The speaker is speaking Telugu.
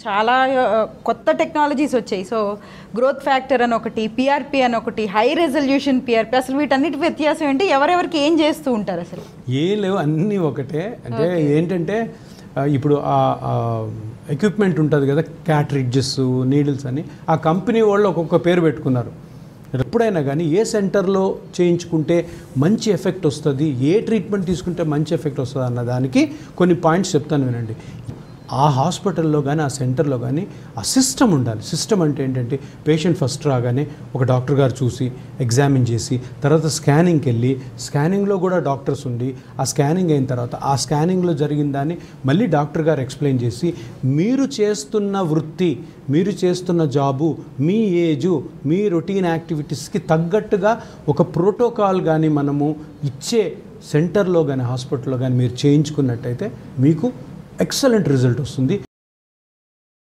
చాలా కొత్త టెక్నాలజీస్ వచ్చాయి. సో గ్రోత్ ఫ్యాక్టర్ అని ఒకటి, పిఆర్పి అని ఒకటి, హై రెజల్యూషన్ పిఆర్పి, అసలు వీటన్నిటి వ్యత్యాసం ఏంటి? ఎవరెవరికి ఏం చేస్తూ ఉంటారు అసలు? ఏం లేవు, అన్నీ ఒకటే. అంటే ఏంటంటే ఇప్పుడు ఎక్విప్మెంట్ ఉంటుంది కదా, క్యాట్రిడ్జెస్, నీడిల్స్ అని, ఆ కంపెనీ వాళ్ళు ఒక్కొక్క పేరు పెట్టుకున్నారు. ఎప్పుడైనా కానీ ఏ సెంటర్లో చేయించుకుంటే మంచి ఎఫెక్ట్ వస్తుంది, ఏ ట్రీట్మెంట్ తీసుకుంటే మంచి ఎఫెక్ట్ వస్తుంది అన్న దానికి కొన్ని పాయింట్స్ చెప్తాను వినండి. ఆ హాస్పిటల్లో కానీ ఆ సెంటర్లో కానీ ఆ సిస్టమ్ ఉండాలి. సిస్టమ్ అంటే ఏంటంటే పేషెంట్ ఫస్ట్ రాగానే ఒక డాక్టర్ గారు చూసి ఎగ్జామిన్ చేసి, తర్వాత స్కానింగ్కి వెళ్ళి, స్కానింగ్లో కూడా డాక్టర్స్ ఉండి, ఆ స్కానింగ్ అయిన తర్వాత ఆ స్కానింగ్లో జరిగిన దాన్ని మళ్ళీ డాక్టర్ గారు ఎక్స్ప్లెయిన్ చేసి, మీరు చేస్తున్న వృత్తి, మీరు చేస్తున్న జాబు, మీ ఏజు, మీ రొటీన్ యాక్టివిటీస్కి తగ్గట్టుగా ఒక ప్రోటోకాల్ కానీ మనము ఇచ్చే సెంటర్లో కానీ హాస్పిటల్లో కానీ మీరు చేయించుకున్నట్టయితే మీకు ఎక్సలెంట్ రిజల్ట్ వస్తుంది.